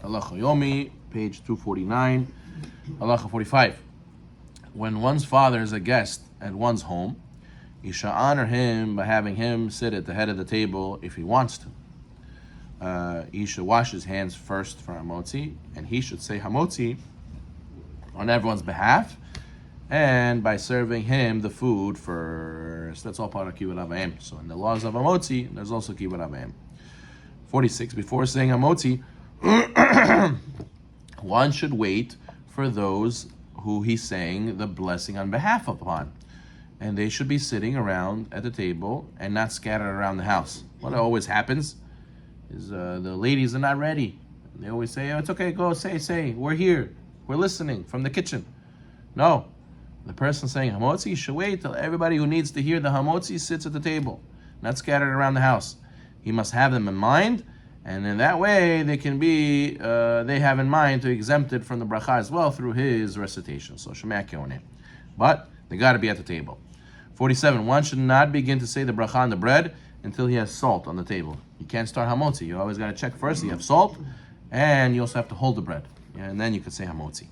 Halacha Yomi, page 249. Halacha 45. When one's father is a guest at one's home, you shall honor him by having him sit at the head of the table if he wants to. He should wash his hands first for hamotzi, and he should say hamotzi on everyone's behalf, and by serving him the food first. That's all part of kibbud avayim. So in the laws of hamotzi, there's also kibbud avayim. 46. Before saying hamotzi, one should wait for those who he's saying the blessing on behalf upon, and they should be sitting around at the table and not scattered around the house. What always happens is the ladies are not ready. They always say, "Oh, it's okay, go say, we're here, we're listening from the kitchen." No, the person saying hamotzi should wait till everybody who needs to hear the hamotzi sits at the table, not scattered around the house. He must have them in mind, and in that way they can be, they have in mind to exempt it from the bracha as well through his recitation. So shemea keoneh. But they got to be at the table. 47. One should not begin to say the bracha on the bread until he has salt on the table. You can't start hamotzi. You always got to check first. You have salt, and you also have to hold the bread, and then you can say hamotzi.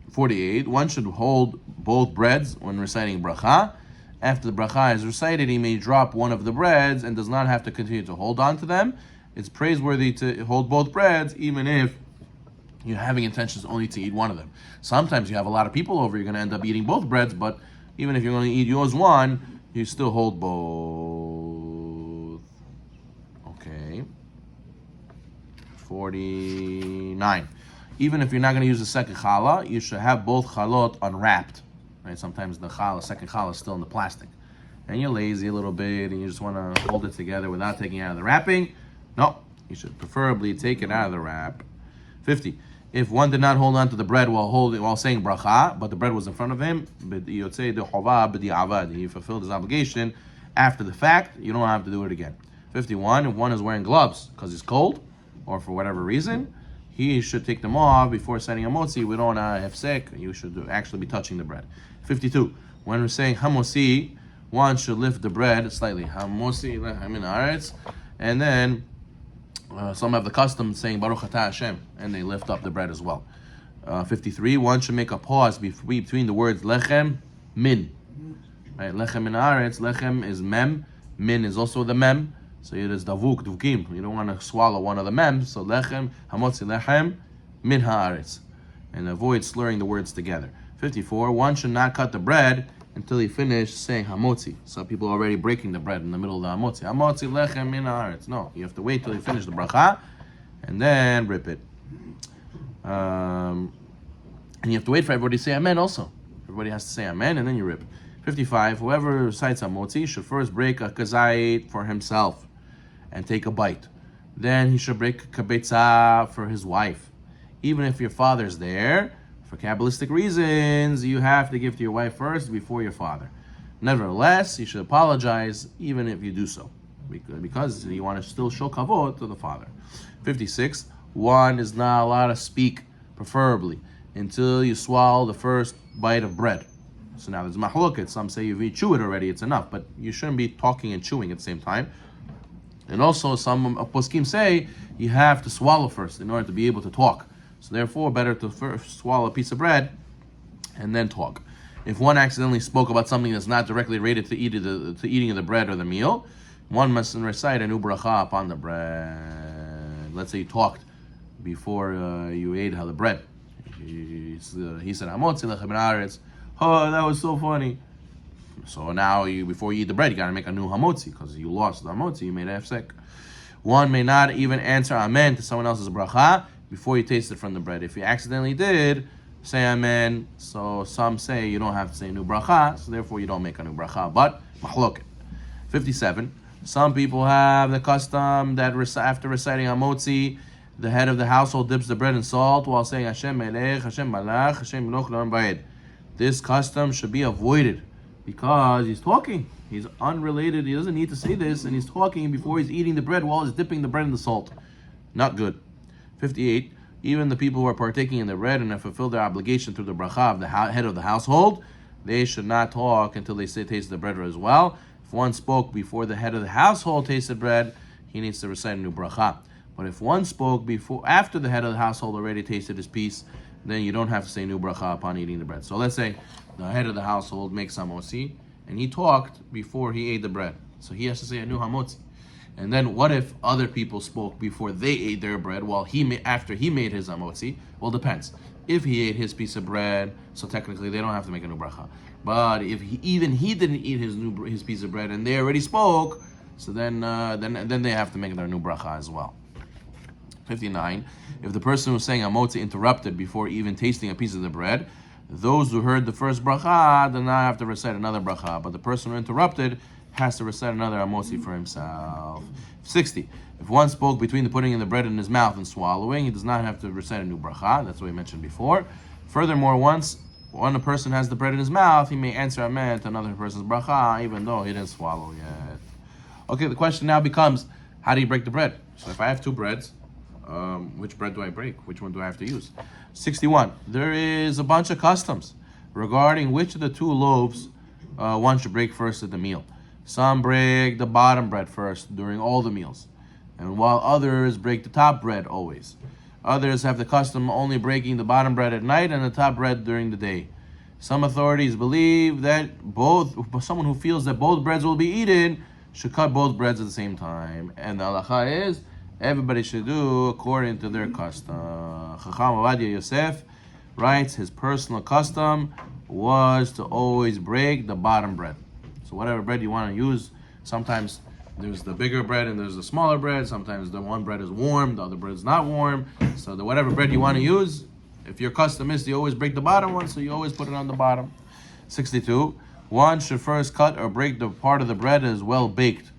48. One should hold both breads when reciting bracha. After the bracha is recited, he may drop one of the breads and does not have to continue to hold on to them. It's praiseworthy to hold both breads, even if you're having intentions only to eat one of them. Sometimes you have a lot of people over, you're going to end up eating both breads, but even if you're going to eat yours one, you still hold both. Okay. 49. Even if you're not going to use the second challah, you should have both chalot unwrapped. Right? Sometimes the second challah is still in the plastic, and you're lazy a little bit, and you just want to hold it together without taking it out of the wrapping. No, you should preferably take it out of the wrap. 50. If one did not hold on to the bread while saying bracha, but the bread was in front of him, he fulfilled his obligation after the fact. You don't have to do it again. 51. If one is wearing gloves because he's cold, or for whatever reason, he should take them off before setting a motzi. We don't have sick. You should actually be touching the bread. 52. When we're saying hamotzi, one should lift the bread slightly. Hamotzi lechem min haaretz, and then some have the custom saying Baruch Atah Hashem, and they lift up the bread as well. 53. One should make a pause between the words lechem, min. Right? Lechem min haaretz. Lechem is mem. Min is also the mem. So it is davuk, dukim. You don't want to swallow one of the mem. So lechem, hamotzi lechem, min haaretz. And avoid slurring the words together. 54. One should not cut the bread until he finished saying hamotzi. Some people are already breaking the bread in the middle of the hamotzi. Hamotzi lechem min haaretz. No, you have to wait till he finishes the bracha, and then rip it. And you have to wait for everybody to say amen also. Everybody has to say amen, and then you rip. 55. Whoever recites hamotzi should first break a kazait for himself and take a bite. Then he should break a kabetza for his wife. Even if your father's there, for Kabbalistic reasons, you have to give to your wife first before your father. Nevertheless, you should apologize even if you do so, because you want to still show kavod to the father. 56. One is not allowed to speak, preferably, until you swallow the first bite of bread. So now there's mahloket. Some say if you chew it already, it's enough, but you shouldn't be talking and chewing at the same time. And also, some poskim say you have to swallow first in order to be able to talk. So therefore, better to first swallow a piece of bread and then talk. If one accidentally spoke about something that's not directly related to eating of the bread or the meal, one must recite a new bracha upon the bread. Let's say you talked before you ate the bread. He said, "Hamotzi lechem min haaretz." Oh, that was so funny. So now, before you eat the bread, you got to make a new hamotzi, because you lost the hamotzi, you made a hefsek. One may not even answer amen to someone else's bracha before you taste it from the bread. If you accidentally did, say amen. So some say you don't have to say a new bracha, so therefore you don't make a new bracha. But mahloket. 57. Some people have the custom that after reciting hamotzi, the head of the household dips the bread in salt while saying Hashem melech, Hashem malach, Hashem meloch le'olam ba'ed. This custom should be avoided because he's talking. He's unrelated. He doesn't need to say this, and he's talking before he's eating the bread while he's dipping the bread in the salt. Not good. 58. Even the people who are partaking in the bread and have fulfilled their obligation through the bracha of the head of the household, they should not talk until they taste the bread as well. If one spoke before the head of the household tasted bread, he needs to recite a new bracha. But if one spoke after the head of the household already tasted his piece, then you don't have to say new bracha upon eating the bread. So let's say the head of the household makes hamotzi, and he talked before he ate the bread. So he has to say a new hamotzi. And then what if other people spoke before they ate their bread while after he made his hamotzi? Well, depends. If he ate his piece of bread, so technically they don't have to make a new bracha. But if he didn't eat his piece of bread and they already spoke, so then they have to make their new bracha as well. 59. If the person who's saying hamotzi interrupted before even tasting a piece of the bread, those who heard the first bracha do not have to recite another bracha, but the person who interrupted has to recite another hamotzi for himself. 60. If one spoke between the putting in the bread in his mouth and swallowing, he does not have to recite a new bracha. That's what we mentioned before. Furthermore, when a person has the bread in his mouth, he may answer amen to another person's bracha, even though he didn't swallow yet. Okay, the question now becomes, how do you break the bread? So if I have two breads, which bread do I break? Which one do I have to use? 61. There is a bunch of customs regarding which of the two loaves one should break first at the meal. Some break the bottom bread first during all the meals, and while others break the top bread always. Others have the custom only breaking the bottom bread at night and the top bread during the day. Some authorities believe that someone who feels that both breads will be eaten should cut both breads at the same time. And the halacha is, everybody should do according to their custom. Chacham Ovadia Yosef writes his personal custom was to always break the bottom bread. So whatever bread you want to use, sometimes there's the bigger bread and there's the smaller bread. Sometimes the one bread is warm, the other bread is not warm. So the whatever bread you want to use, if your custom is you always break the bottom one, so you always put it on the bottom. 62. One should first cut or break the part of the bread that is well baked.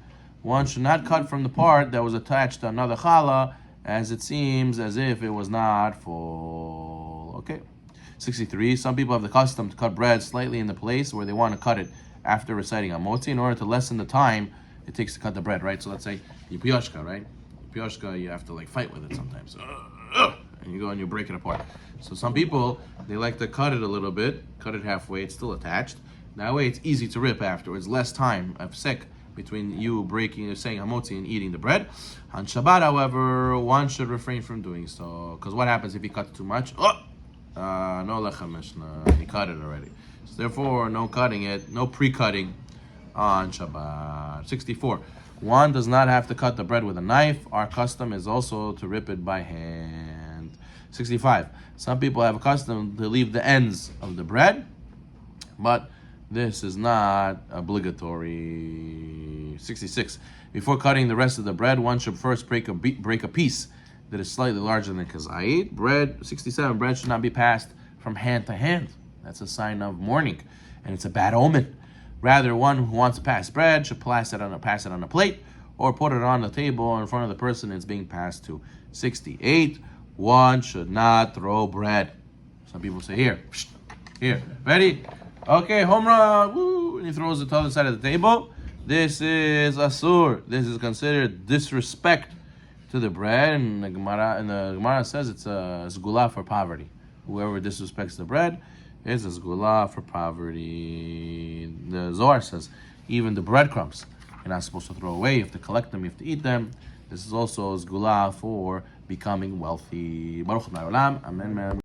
One should not cut from the part that was attached to another challah, as it seems as if it was not full. Okay. 63. Some people have the custom to cut bread slightly in the place where they want to cut it after reciting hamotzi in order to lessen the time it takes to cut the bread, right? So let's say you pioshka, right? Pioshka, you have to fight with it sometimes. And you go and you break it apart. So some people, they like to cut it a little bit, cut it halfway, it's still attached. That way it's easy to rip afterwards, less time of sek between you saying hamotzi and eating the bread. On Shabbat, however, one should refrain from doing so. Because what happens if he cuts too much? No lechem mishnah, he cut it already. So therefore, no cutting it, no pre-cutting on Shabbat. 64. One does not have to cut the bread with a knife. Our custom is also to rip it by hand. 65. Some people have a custom to leave the ends of the bread, but this is not obligatory. 66. Before cutting the rest of the bread, one should first break a piece that is slightly larger than kazait. Bread, 67. Bread should not be passed from hand to hand. That's a sign of mourning, and it's a bad omen. Rather, one who wants to pass bread should pass it on a plate or put it on the table in front of the person it's being passed to. 68. One should not throw bread. Some people say, here, ready? Okay, home run, woo, and he throws it to the other side of the table. This is asur. This is considered disrespect to the bread, and the Gemara says it's a zgula for poverty. Whoever disrespects the bread is a zgula for poverty. The Zohar says even the breadcrumbs you're not supposed to throw away. You have to collect them. You have to eat them. This is also a zgula for becoming wealthy. Baruch Adonai Olam. Amen.